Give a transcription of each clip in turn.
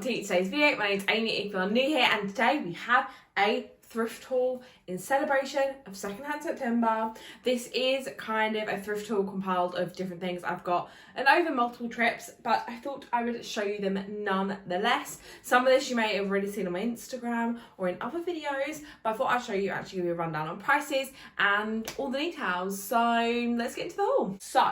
to today's video. My name's Amy if you're new here, and today we have a thrift haul in celebration of Secondhand September. This is kind of a thrift haul compiled of different things I've got and over multiple trips, but I thought I would show you them nonetheless. Some of this you may have already seen on my Instagram or in other videos, but I thought I'd show you, actually give you a rundown on prices and all the details. So let's get into the haul. So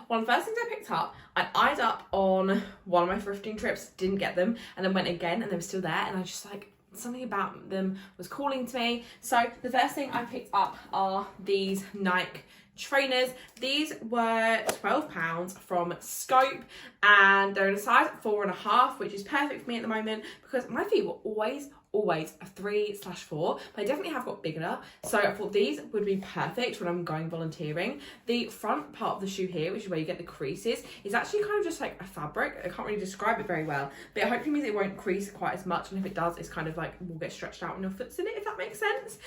one of the first things I picked up, I eyed up on one of my thrifting trips, didn't get them, and then went again and they were still there, and I just like, something about them was calling to me. So the first thing I picked up are these Nike trainers. These were £12 from Scope, and they're in a size 4.5, which is perfect for me at the moment because my feet were always a 3/4, but I definitely have got bigger, so I thought these would be perfect when I'm going volunteering. The front part of the shoe here, which is where you get the creases, is actually kind of just like a fabric. I can't really describe it very well, but it hopefully means it won't crease quite as much, and if it does, it's kind of like will get stretched out when your foot's in it, if that makes sense.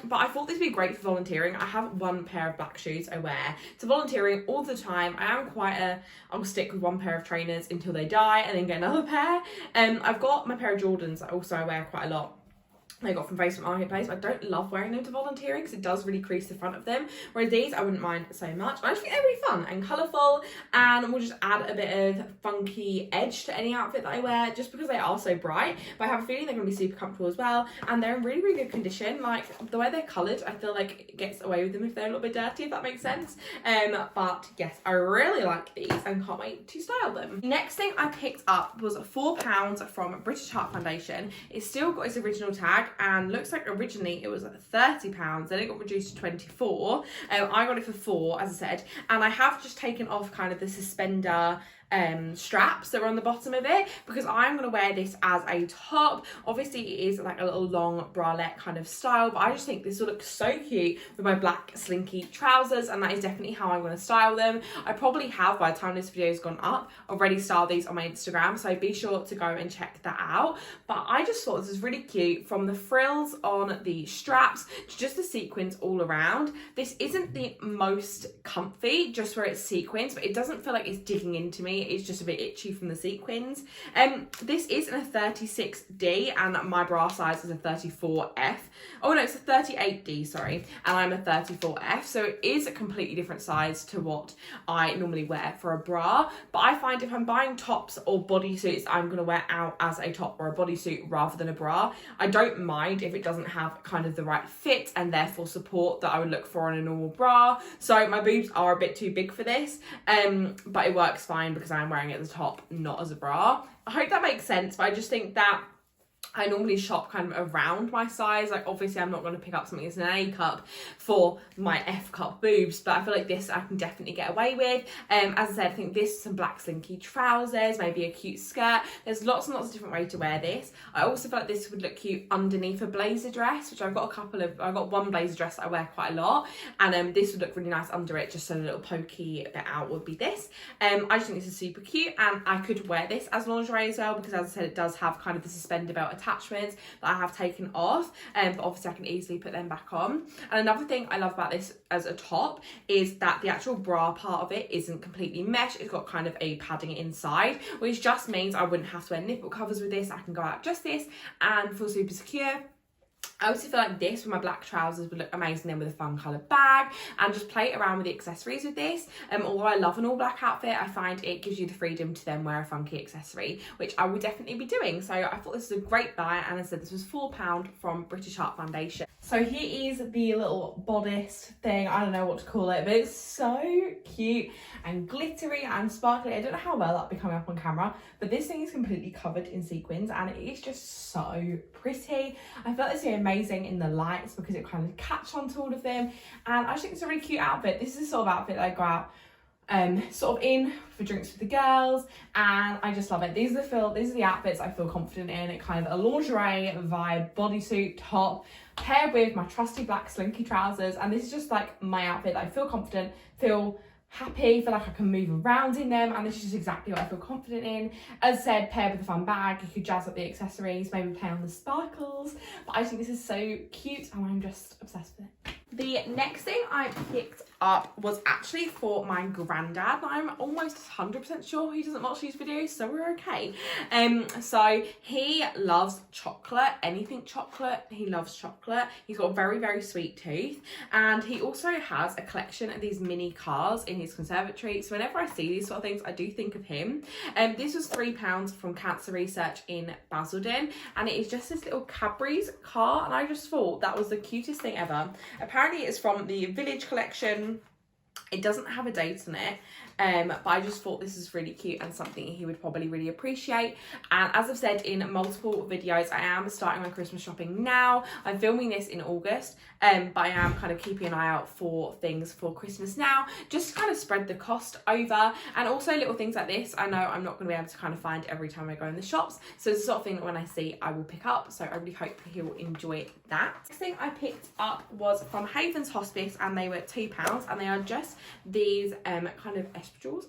But I thought this would be great for volunteering. I have one pair of black shoes I wear to volunteering all the time. I am I'll stick with one pair of trainers until they die and then get another pair. I've got my pair of Jordans that also I wear quite a lot. I got from Facebook Marketplace. I don't love wearing them to volunteering because it does really crease the front of them, whereas these I wouldn't mind so much. I just think they're really fun and colourful, and will just add a bit of funky edge to any outfit that I wear just because they are so bright. But I have a feeling they're going to be super comfortable as well, and they're in really good condition. Like the way they're coloured, I feel like it gets away with them if they're a little bit dirty, if that makes sense. But yes, I really like these and can't wait to style them. Next thing I picked up was £4 from British Heart Foundation. It's still got its original tag, and looks like originally it was £30, then it got reduced to 24. I got it for 4, as I said, and I have just taken off kind of the suspender straps that were on the bottom of it because I'm going to wear this as a top. Obviously it is like a little long bralette kind of style, but I just think this will look so cute with my black slinky trousers, and that is definitely how I'm going to style them. I probably have, by the time this video has gone up, already styled these on my Instagram, so be sure to go and check that out. But I just thought this is really cute, from the frills on the straps to just the sequins all around. This isn't the most comfy just where it's sequins, but it doesn't feel like it's digging into me. It's just a bit itchy from the sequins. This is in a 36D, and my bra size is a 34F. Oh no, it's a 38D, sorry, and I'm a 34F, so it is a completely different size to what I normally wear for a bra. But I find if I'm buying tops or bodysuits I'm going to wear out as a top or a bodysuit rather than a bra, I don't mind if it doesn't have kind of the right fit and therefore support that I would look for in a normal bra. So my boobs are a bit too big for this, but it works fine because I'm wearing it as a top, not as a bra. I hope that makes sense, but I just think that I normally shop kind of around my size. Like obviously I'm not going to pick up something that's an A cup for my F cup boobs, but I feel like this I can definitely get away with. As I said, I think this, some black slinky trousers, maybe a cute skirt. There's lots and lots of different ways to wear this. I also feel like this would look cute underneath a blazer dress, which I've got I've got one blazer dress that I wear quite a lot, and this would look really nice under it, just so a little pokey bit out would be this. I just think this is super cute, and I could wear this as lingerie as well because, as I said, it does have kind of the suspender belt attachments that I have taken off, but obviously I can easily put them back on. And another thing I love about this as a top is that the actual bra part of it isn't completely mesh. It's got kind of a padding inside, which just means I wouldn't have to wear nipple covers with this. I can go out just this and feel super secure. I also feel like this with my black trousers would look amazing then with a fun coloured bag, and just play around with the accessories with this. Although I love an all black outfit, I find it gives you the freedom to then wear a funky accessory, which I will definitely be doing. So I thought this was a great buy, and I said this was £4 from British Heart Foundation. So here is the little bodice thing, I don't know what to call it, but it's so cute and glittery and sparkly. I don't know how well that'll be coming up on camera, but this thing is completely covered in sequins and it is just so pretty. I felt this would be amazing in the lights because it kind of catch onto all of them, and I just think it's a really cute outfit. This is the sort of outfit that I go out sort of in for drinks with the girls, and I just love it. These are the outfits I feel confident in. It kind of a lingerie vibe bodysuit top paired with my trusty black slinky trousers, and this is just like my outfit that I feel confident, feel happy, feel like I can move around in them, and this is just exactly what I feel confident in. As I said, paired with a fun bag, you could jazz up the accessories, maybe play on the sparkles, but I think this is so cute and I'm just obsessed with it. The next thing I picked up was actually for my granddad. I'm almost 100% sure he doesn't watch these videos, so we're okay. So he loves chocolate, anything chocolate. He loves chocolate. He's got a very, very sweet tooth, and he also has a collection of these mini cars in his conservatory. So whenever I see these sort of things, I do think of him. This was £3 from Cancer Research in Basildon, and it is just this little Cadbury's car, and I just thought that was the cutest thing ever. Apparently it's from the Village collection. It doesn't have a date on it, but I just thought this is really cute and something he would probably really appreciate. And as I've said in multiple videos, I am starting my Christmas shopping now. I'm filming this in August, but I am kind of keeping an eye out for things for Christmas now, just to kind of spread the cost over. And also little things like this, I know I'm not going to be able to kind of find every time I go in the shops, so it's the sort of thing that when I see, I will pick up. So I really hope he'll enjoy that. Next thing I picked up was from Haven's Hospice, and they were £2, and they are just these kind of espadrilles.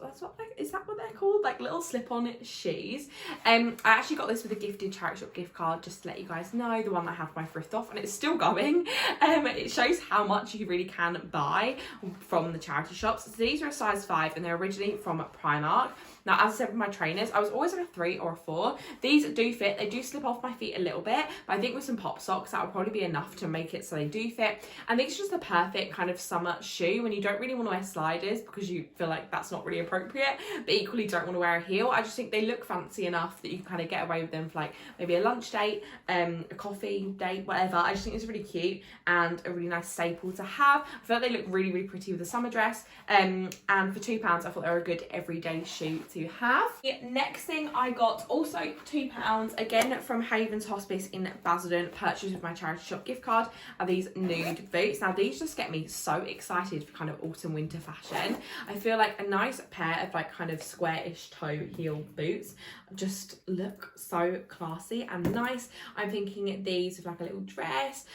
Is that what they're called? Like little slip-on shoes. I actually got this with a gifted charity shop gift card, just to let you guys know, the one I have my thrift off, and it's still going. It shows how much you really can buy from the charity shops. So these are a size 5, and they're originally from Primark. Now, as I said with my trainers, I was always like a 3 or a 4. These do fit. They do slip off my feet a little bit, but I think with some pop socks, that would probably be enough to make it so they do fit. And these are just the perfect kind of summer shoe when you don't really want to wear sliders because you feel like that's not really appropriate, but equally don't want to wear a heel. I just think they look fancy enough that you can kind of get away with them for like maybe a lunch date, a coffee date, whatever. I just think it's really cute and a really nice staple to have. I feel like they look really, really pretty with a summer dress. And for £2, I thought they were a good everyday shoe to have. The next thing I got, also £2, again from Haven's Hospice in Basildon, purchased with my charity shop gift card, are these nude boots. Now these just get me so excited for kind of autumn winter fashion. I feel like a nice pair of like kind of square-ish toe heel boots just look so classy and nice. I'm thinking these with like a little dress,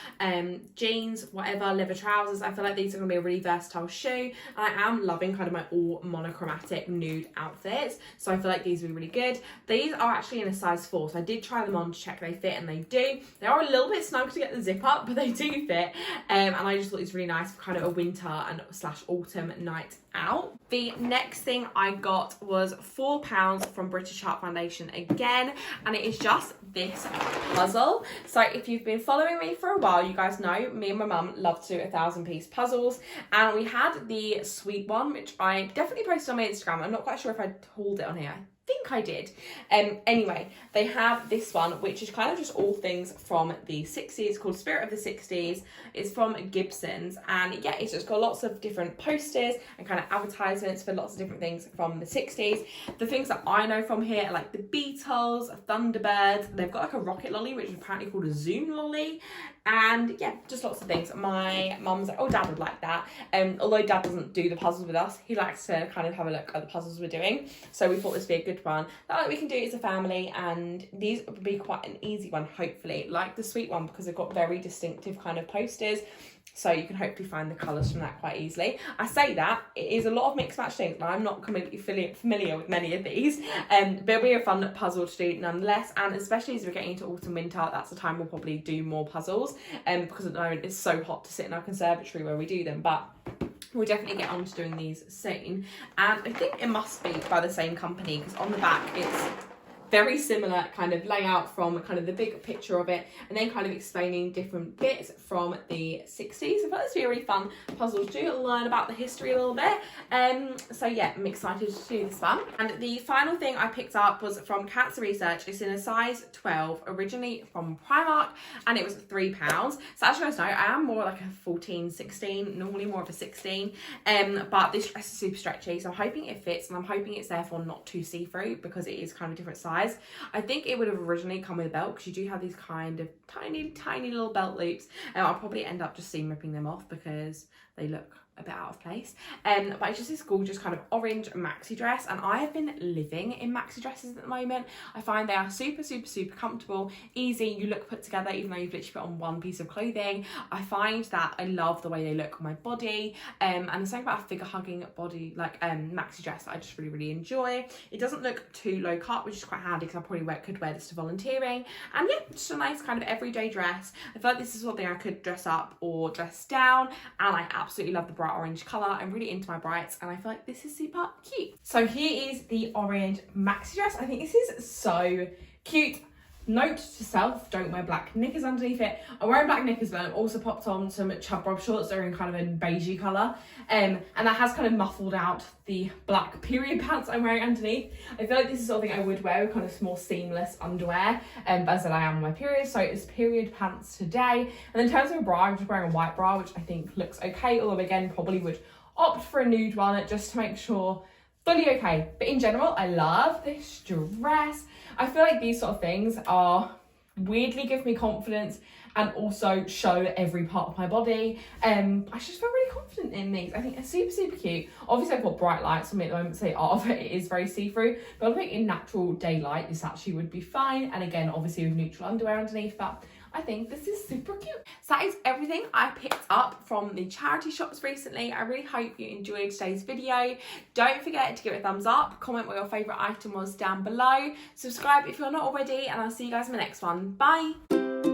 jeans, whatever, leather trousers. I feel like these are going to be a really versatile shoe, and I am loving kind of my all monochromatic nude outfits, so I feel like these will be really good. These are actually in a size 4, so I did try them on to check they fit, and they do. They are a little bit snug to get the zip up, but they do fit, and I just thought it was really nice for kind of a winter and / autumn night out. The next thing I got was £4 from British Heart Foundation again, and it is just this puzzle. So if you've been following me for a while, you guys know me and my mum love to do 1,000-piece puzzles, and we had the sweet one, which I definitely posted on my Instagram. I'm not quite sure if I hauled it on here. I think I did. Anyway, they have this one, which is kind of just all things from the 60s. It's called Spirit of the 60s. It's from Gibson's, and yeah, it's just got lots of different posters and kind of advertisements for lots of different things from the 60s. The things that I know from here are like the Beatles, Thunderbirds. They've got like a rocket lolly, which is apparently called a Zoom lolly. And yeah, just lots of things. My mum's like, oh, Dad would like that. Although Dad doesn't do the puzzles with us, he likes to kind of have a look at the puzzles we're doing. So we thought this would be a good one that we can do as a family, and these would be quite an easy one, hopefully, like the sweet one, because they've got very distinctive kind of posters. So you can hopefully find the colours from that quite easily. I say that, it is a lot of mixed match things, and I'm not completely familiar with many of these, but it'll be a fun puzzle to do nonetheless, and especially as we're getting into autumn winter, that's the time we'll probably do more puzzles, because at the moment it's so hot to sit in our conservatory where we do them, but we'll definitely get on to doing these soon. And I think it must be by the same company, because on the back it's very similar kind of layout from kind of the big picture of it, and then kind of explaining different bits from the 60s. I thought this would be a really fun puzzle to do, learn about the history a little bit. So yeah, I'm excited to do this one. And the final thing I picked up was from Cancer Research. It's in a size 12, originally from Primark, and it was £3. So as you guys know, I am more like a 14, 16, normally more of a 16, but this dress is super stretchy, so I'm hoping it fits, and I'm hoping it's therefore not too see-through because it is kind of a different size. I think it would have originally come with a belt, because you do have these kind of tiny little belt loops, and I'll probably end up just seam ripping them off because they look a bit out of place, but it's just this gorgeous kind of orange maxi dress, and I have been living in maxi dresses at the moment. I find they are super comfortable, easy, you look put together even though you've literally put on one piece of clothing. I find that I love the way they look on my body, and there's something about a figure hugging body like maxi dress that I just really enjoy. It doesn't look too low cut, which is quite handy because I probably could wear this to volunteering, and yeah, just a nice kind of everyday dress. I feel like this is something I could dress up or dress down, and I absolutely love the bright orange colour. I'm really into my brights, and I feel like this is super cute. So here is the orange maxi dress. I think this is so cute. Note to self, don't wear black knickers underneath it. I'm wearing black knickers, but I've also popped on some chub rob shorts that are in kind of a beigey colour, and that has kind of muffled out the black period pants I'm wearing underneath. I feel like this is something I would wear with kind of more seamless underwear, but as I said, I am on my period, so it's period pants today. And in terms of a bra, I'm just wearing a white bra, which I think looks okay, although again, probably would opt for a nude one just to make sure fully okay. But in general, I love this dress. I feel like these sort of things are weirdly give me confidence and also show every part of my body. I just feel really confident in these. I think they're super cute. Obviously I've got bright lights on me at the moment, so it is very see-through, but I think in natural daylight this actually would be fine, and again obviously with neutral underwear underneath, but I think this is super cute. So that is everything I picked up from the charity shops recently. I really hope you enjoyed today's video. Don't forget to give it a thumbs up, comment what your favourite item was down below, subscribe if you're not already, and I'll see you guys in the next one. Bye!